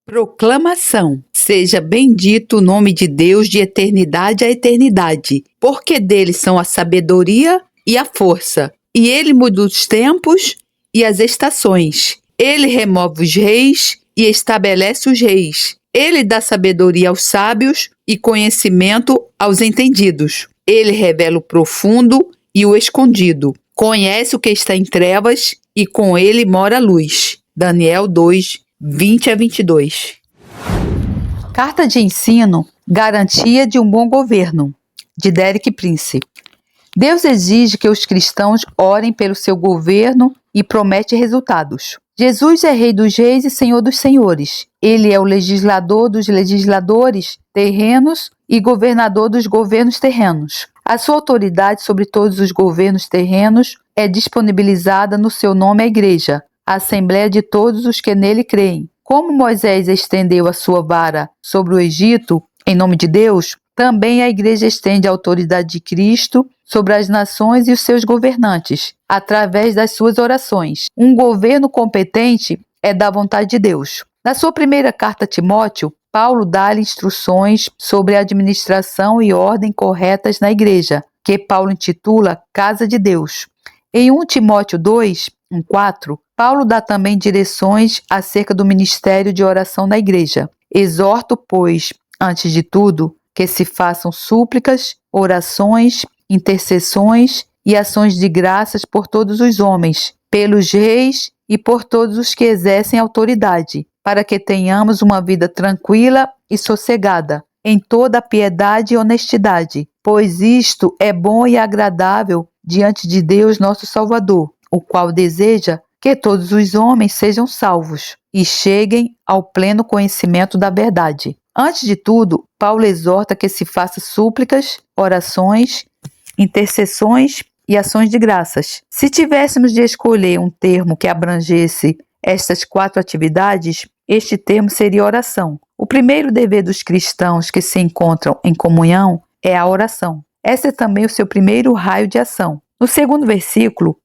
Proclamação: seja bendito o nome de Deus de eternidade a eternidade, porque dele são a sabedoria e a força. E ele muda os tempos e as estações. Ele remove os reis e estabelece os reis. Ele dá sabedoria aos sábios e conhecimento aos entendidos. Ele revela o profundo e o escondido. Conhece o que está em trevas e com ele mora a luz. Daniel 2, 20 a 22. Carta de ensino: Garantia de um bom governo, de Derek Prince. Deus exige que os cristãos orem pelo seu governo e promete resultados. Jesus é Rei dos Reis e Senhor dos Senhores. Ele é o legislador dos legisladores terrenos e governador dos governos terrenos. A sua autoridade sobre todos os governos terrenos é disponibilizada no seu nome à Igreja, a Assembleia de todos os que nele creem. Como Moisés estendeu a sua vara sobre o Egito, em nome de Deus, também a Igreja estende a autoridade de Cristo sobre as nações e os seus governantes, através das suas orações. Um governo competente é da vontade de Deus. Na sua primeira carta a Timóteo, Paulo dá-lhe instruções sobre a administração e ordem corretas na Igreja, que Paulo intitula Casa de Deus. Em 1 Timóteo 2, 1:4, Paulo dá também direções acerca do ministério de oração na Igreja. Exorto, pois, antes de tudo, que se façam súplicas, orações, intercessões e ações de graças por todos os homens, pelos reis e por todos os que exercem autoridade, para que tenhamos uma vida tranquila e sossegada, em toda a piedade e honestidade, pois isto é bom e agradável diante de Deus nosso Salvador, o qual deseja que todos os homens sejam salvos e cheguem ao pleno conhecimento da verdade. Antes de tudo, Paulo exorta que se faça súplicas, orações, intercessões e ações de graças. Se tivéssemos de escolher um termo que abrangesse estas 4 atividades, este termo seria oração. O primeiro dever dos cristãos que se encontram em comunhão é a oração. Esse é também o seu primeiro raio de ação. No segundo versículo,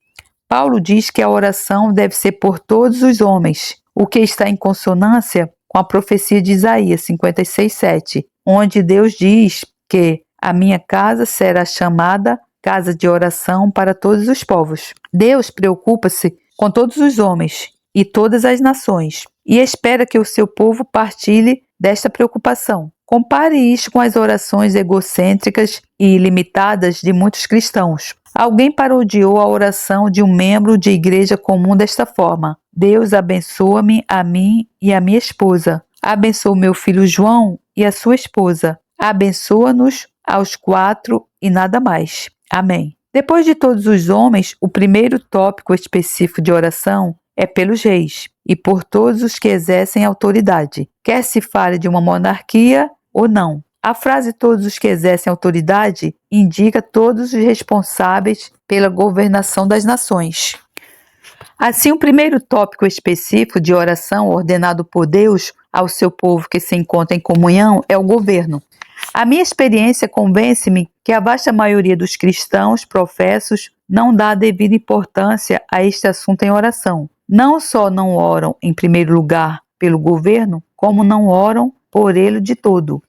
Paulo diz que a oração deve ser por todos os homens, o que está em consonância com a profecia de Isaías 56:7, onde Deus diz que a minha casa será chamada casa de oração para todos os povos. Deus preocupa-se com todos os homens e todas as nações e espera que o seu povo partilhe desta preocupação. Compare isto com as orações egocêntricas e ilimitadas de muitos cristãos. Alguém parodiou a oração de um membro de igreja comum desta forma: Deus abençoa-me a mim e a minha esposa. Abençoa o meu filho João e a sua esposa. Abençoa-nos aos 4 e nada mais. Amém. Depois de todos os homens, o primeiro tópico específico de oração é pelos reis e por todos os que exercem autoridade, quer se fale de uma monarquia ou não. A frase todos os que exercem autoridade indica todos os responsáveis pela governação das nações. Assim, o primeiro tópico específico de oração ordenado por Deus ao seu povo que se encontra em comunhão é o governo. A minha experiência convence-me que a vasta maioria dos cristãos professos não dá a devida importância a este assunto em oração. Não só não oram em primeiro lugar pelo governo, como não oram por ele de todo.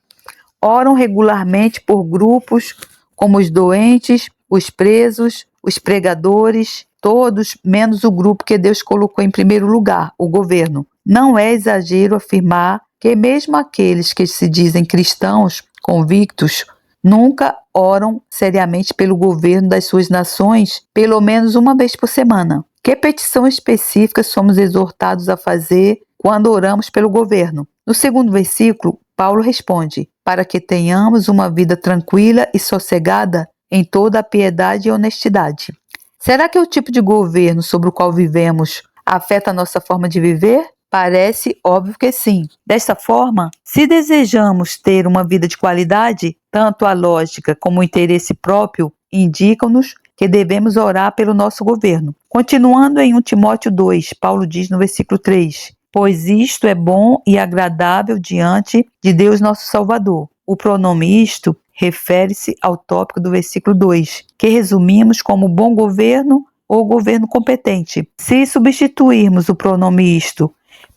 Oram regularmente por grupos como os doentes, os presos, os pregadores, todos menos o grupo que Deus colocou em primeiro lugar, o governo. Não é exagero afirmar que mesmo aqueles que se dizem cristãos convictos nunca oram seriamente pelo governo das suas nações pelo menos uma vez por semana. Que petição específica somos exortados a fazer quando oramos pelo governo? No segundo versículo, Paulo responde: para que tenhamos uma vida tranquila e sossegada em toda a piedade e honestidade. Será que o tipo de governo sobre o qual vivemos afeta a nossa forma de viver? Parece óbvio que sim. Desta forma, se desejamos ter uma vida de qualidade, tanto a lógica como o interesse próprio indicam-nos que devemos orar pelo nosso governo. Continuando em 1 Timóteo 2, Paulo diz no versículo 3: pois isto é bom e agradável diante de Deus nosso Salvador. O pronome isto refere-se ao tópico do versículo 2, que resumimos como bom governo ou governo competente. Se substituirmos o pronome isto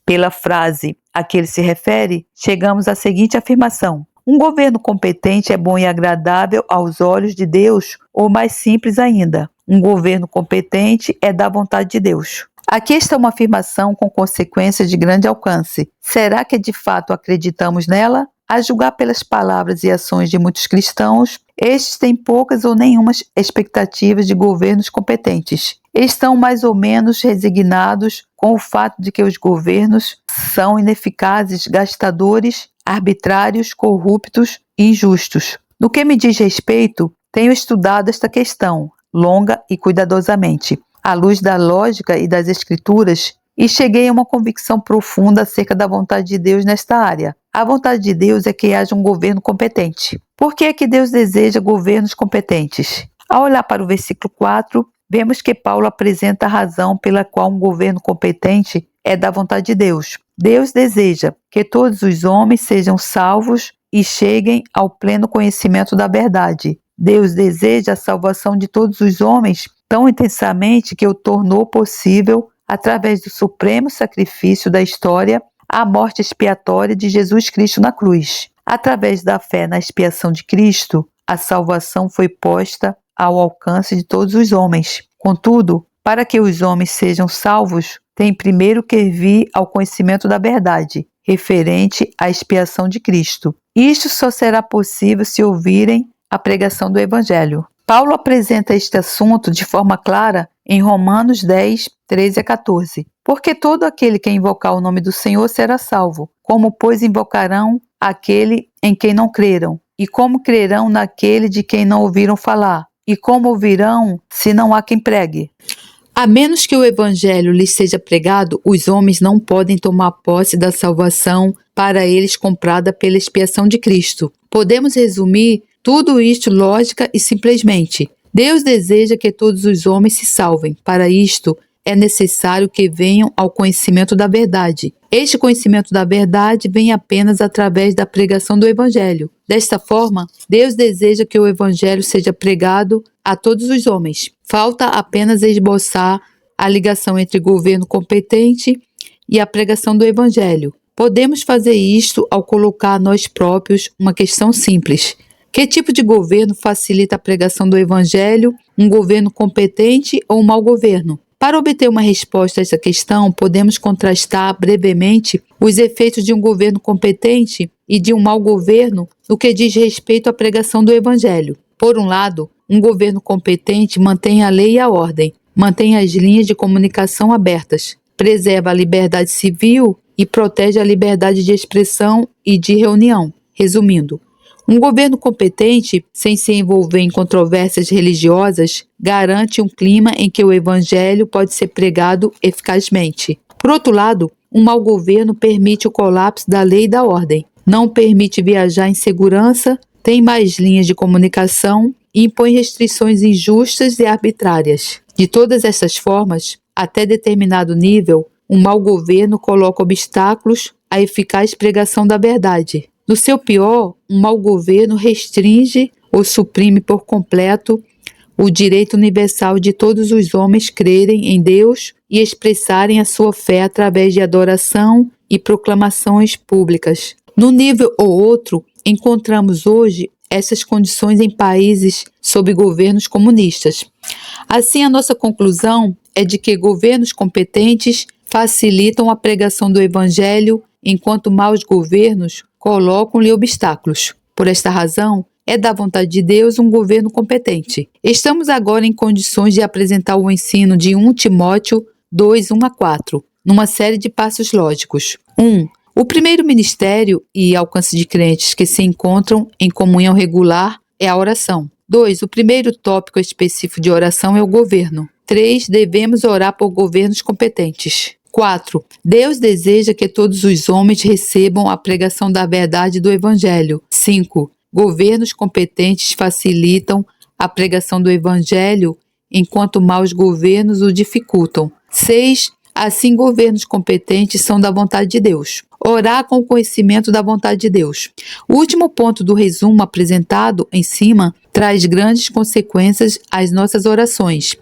pela frase a que ele se refere, chegamos à seguinte afirmação: um governo competente é bom e agradável aos olhos de Deus, ou mais simples ainda, um governo competente é da vontade de Deus. Aqui está uma afirmação com consequências de grande alcance. Será que de fato acreditamos nela? A julgar pelas palavras e ações de muitos cristãos, estes têm poucas ou nenhumas expectativas de governos competentes. Estão mais ou menos resignados com o fato de que os governos são ineficazes, gastadores, arbitrários, corruptos e injustos. No que me diz respeito, tenho estudado esta questão, longa e cuidadosamente, à luz da lógica e das escrituras, e cheguei a uma convicção profunda acerca da vontade de Deus nesta área. A vontade de Deus é que haja um governo competente. Por que é que Deus deseja governos competentes? Ao olhar para o versículo 4, vemos que Paulo apresenta a razão pela qual um governo competente é da vontade de Deus. Deus deseja que todos os homens sejam salvos e cheguem ao pleno conhecimento da verdade. Deus deseja a salvação de todos os homens tão intensamente que o tornou possível através do supremo sacrifício da história, a morte expiatória de Jesus Cristo na cruz. Através da fé na expiação de Cristo, a salvação foi posta ao alcance de todos os homens. Contudo, para que os homens sejam salvos, tem primeiro que vir ao conhecimento da verdade, referente à expiação de Cristo. Isto só será possível se ouvirem a pregação do Evangelho. Paulo apresenta este assunto de forma clara em Romanos 10, 13 a 14. Porque todo aquele que invocar o nome do Senhor será salvo. Como, pois, invocarão aquele em quem não creram? E como crerão naquele de quem não ouviram falar? E como ouvirão se não há quem pregue? A menos que o Evangelho lhes seja pregado, os homens não podem tomar posse da salvação para eles comprada pela expiação de Cristo. Podemos resumir tudo isto lógica e simplesmente: Deus deseja que todos os homens se salvem. Para isto, é necessário que venham ao conhecimento da verdade. Este conhecimento da verdade vem apenas através da pregação do Evangelho. Desta forma, Deus deseja que o Evangelho seja pregado a todos os homens. Falta apenas esboçar a ligação entre governo competente e a pregação do Evangelho. Podemos fazer isto ao colocar a nós próprios uma questão simples: que tipo de governo facilita a pregação do Evangelho? Um governo competente ou um mau governo? Para obter uma resposta a essa questão, podemos contrastar brevemente os efeitos de um governo competente e de um mau governo no que diz respeito à pregação do Evangelho. Por um lado, um governo competente mantém a lei e a ordem, mantém as linhas de comunicação abertas, preserva a liberdade civil e protege a liberdade de expressão e de reunião. Resumindo, um governo competente, sem se envolver em controvérsias religiosas, garante um clima em que o Evangelho pode ser pregado eficazmente. Por outro lado, um mau governo permite o colapso da lei e da ordem, não permite viajar em segurança, tem mais linhas de comunicação e impõe restrições injustas e arbitrárias. De todas essas formas, até determinado nível, um mau governo coloca obstáculos à eficaz pregação da verdade. No seu pior, um mau governo restringe ou suprime por completo o direito universal de todos os homens crerem em Deus e expressarem a sua fé através de adoração e proclamações públicas. Num nível ou outro, encontramos hoje essas condições em países sob governos comunistas. Assim, a nossa conclusão é de que governos competentes facilitam a pregação do Evangelho, enquanto maus governos colocam-lhe obstáculos. Por esta razão, é da vontade de Deus um governo competente. Estamos agora em condições de apresentar o ensino de 1 Timóteo 2, 1 a 4, numa série de passos lógicos. 1. O primeiro ministério e alcance de crentes que se encontram em comunhão regular é a oração. 2. O primeiro tópico específico de oração é o governo. 3. Devemos orar por governos competentes. 4. Deus deseja que todos os homens recebam a pregação da verdade do Evangelho. 5. Governos competentes facilitam a pregação do Evangelho, enquanto maus governos o dificultam. 6. Assim, governos competentes são da vontade de Deus. Orar com o conhecimento da vontade de Deus. O último ponto do resumo apresentado em cima traz grandes consequências às nossas orações.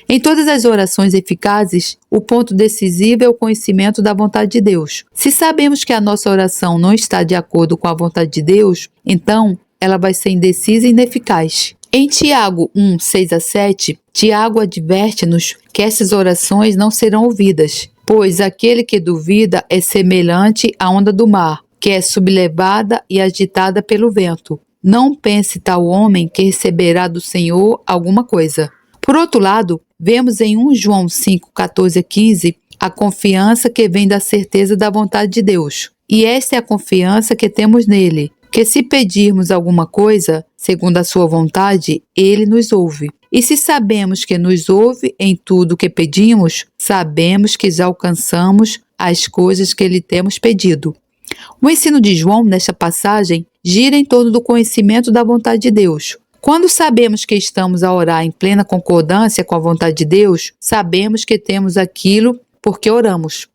Em todas as orações eficazes, o ponto decisivo é o conhecimento da vontade de Deus. Se sabemos que a nossa oração não está de acordo com a vontade de Deus, então ela vai ser indecisa e ineficaz. Em Tiago 1, 6-7, Tiago adverte-nos que essas orações não serão ouvidas, pois aquele que duvida é semelhante à onda do mar, que é sublevada e agitada pelo vento. Não pense tal homem que receberá do Senhor alguma coisa. Por outro lado, vemos em 1 João 5, 14-15 a confiança que vem da certeza da vontade de Deus. E esta é a confiança que temos nele, que se pedirmos alguma coisa, segundo a sua vontade, ele nos ouve. E se sabemos que nos ouve em tudo o que pedimos, sabemos que já alcançamos as coisas que lhe temos pedido. O ensino de João, nesta passagem, gira em torno do conhecimento da vontade de Deus. Quando sabemos que estamos a orar em plena concordância com a vontade de Deus, sabemos que temos aquilo porque oramos.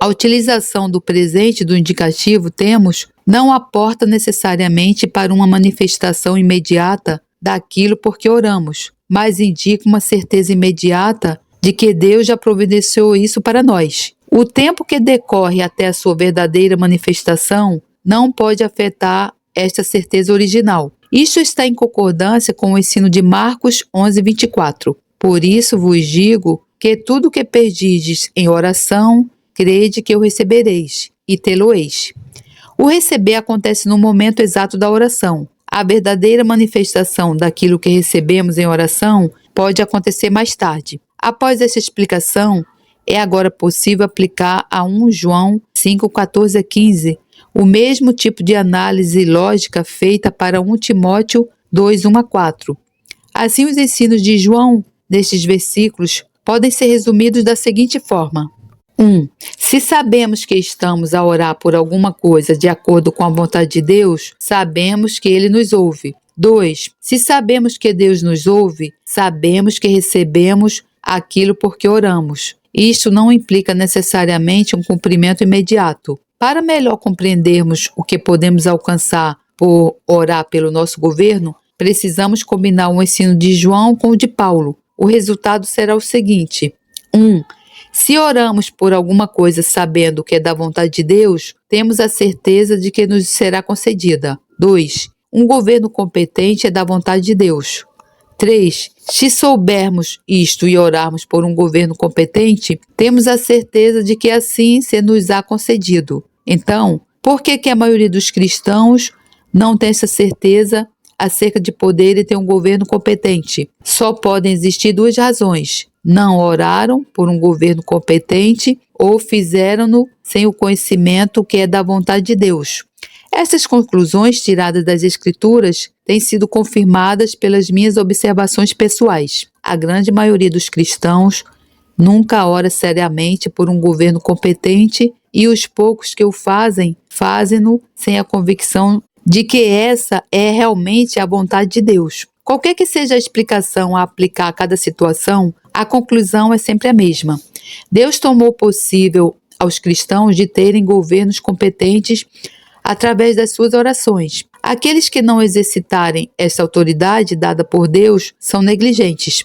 A utilização do presente do indicativo temos não aporta necessariamente para uma manifestação imediata daquilo porque oramos, mas indica uma certeza imediata de que Deus já providenciou isso para nós. O tempo que decorre até a sua verdadeira manifestação não pode afetar esta certeza original. Isto está em concordância com o ensino de Marcos 11:24. Por isso vos digo que tudo o que pedirdes em oração, crede que o recebereis, e tê-lo-eis. O receber acontece no momento exato da oração. A verdadeira manifestação daquilo que recebemos em oração pode acontecer mais tarde. Após essa explicação, é agora possível aplicar a 1 João 5, 14-15 o mesmo tipo de análise lógica feita para 1 Timóteo 2, 1-4. Assim, os ensinos de João, nestes versículos, podem ser resumidos da seguinte forma. 1. Se sabemos que estamos a orar por alguma coisa de acordo com a vontade de Deus, sabemos que Ele nos ouve. 2. Se sabemos que Deus nos ouve, sabemos que recebemos aquilo porque oramos. Isto não implica necessariamente um cumprimento imediato. Para melhor compreendermos o que podemos alcançar por orar pelo nosso governo, precisamos combinar o ensino de João com o de Paulo. O resultado será o seguinte. 1. Se oramos por alguma coisa sabendo que é da vontade de Deus, temos a certeza de que nos será concedida. 2. Um governo competente é da vontade de Deus. 3. Se soubermos isto e orarmos por um governo competente, temos a certeza de que assim se nos há concedido. Então, por que a maioria dos cristãos não tem essa certeza acerca de poder ter um governo competente? Só podem existir duas razões. Não oraram por um governo competente ou fizeram-no sem o conhecimento que é da vontade de Deus. Essas conclusões tiradas das Escrituras têm sido confirmadas pelas minhas observações pessoais. A grande maioria dos cristãos nunca ora seriamente por um governo competente e os poucos que o fazem, fazem-no sem a convicção de que essa é realmente a vontade de Deus. Qualquer que seja a explicação a aplicar a cada situação, a conclusão é sempre a mesma. Deus tomou possível aos cristãos de terem governos competentes através das suas orações. Aqueles que não exercitarem essa autoridade dada por Deus são negligentes,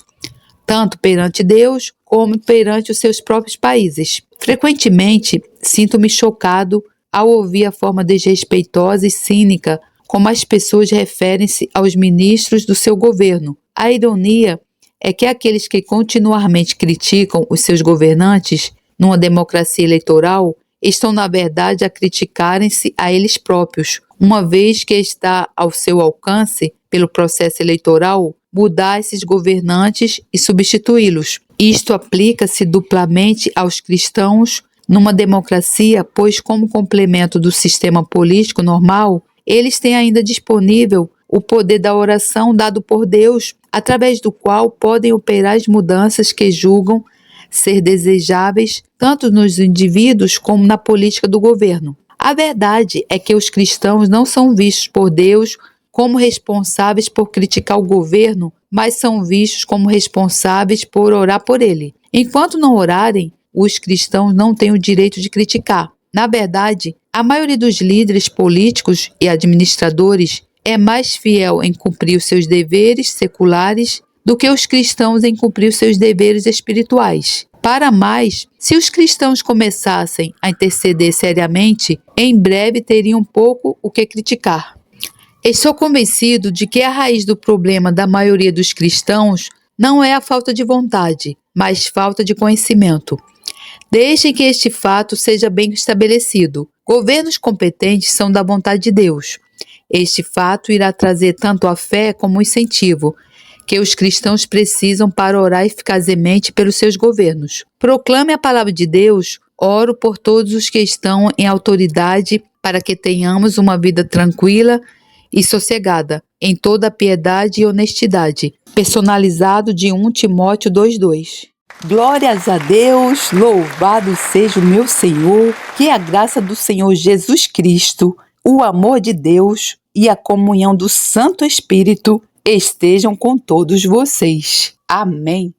tanto perante Deus como perante os seus próprios países. Frequentemente, sinto-me chocado ao ouvir a forma desrespeitosa e cínica como as pessoas referem-se aos ministros do seu governo. A ironia é que aqueles que continuamente criticam os seus governantes numa democracia eleitoral estão, na verdade, a criticarem-se a eles próprios, uma vez que está ao seu alcance, pelo processo eleitoral, mudar esses governantes e substituí-los. Isto aplica-se duplamente aos cristãos numa democracia, pois, como complemento do sistema político normal, eles têm ainda disponível o poder da oração dado por Deus, através do qual podem operar as mudanças que julgam ser desejáveis tanto nos indivíduos como na política do governo. A verdade é que os cristãos não são vistos por Deus como responsáveis por criticar o governo, mas são vistos como responsáveis por orar por ele. Enquanto não orarem, os cristãos não têm o direito de criticar. Na verdade, a maioria dos líderes políticos e administradores é mais fiel em cumprir os seus deveres seculares do que os cristãos em cumprir os seus deveres espirituais. Para mais, se os cristãos começassem a interceder seriamente, em breve teriam pouco o que criticar. Estou convencido de que a raiz do problema da maioria dos cristãos não é a falta de vontade, mas falta de conhecimento. Deixem que este fato seja bem estabelecido. Governos competentes são da vontade de Deus. Este fato irá trazer tanto a fé como o incentivo que os cristãos precisam para orar eficazmente pelos seus governos. Proclame a palavra de Deus, oro por todos os que estão em autoridade para que tenhamos uma vida tranquila e sossegada, em toda a piedade e honestidade. Personalizado de 1 Timóteo 2:2. Glórias a Deus, louvado seja o meu Senhor, que a graça do Senhor Jesus Cristo, o amor de Deus e a comunhão do Santo Espírito estejam com todos vocês. Amém.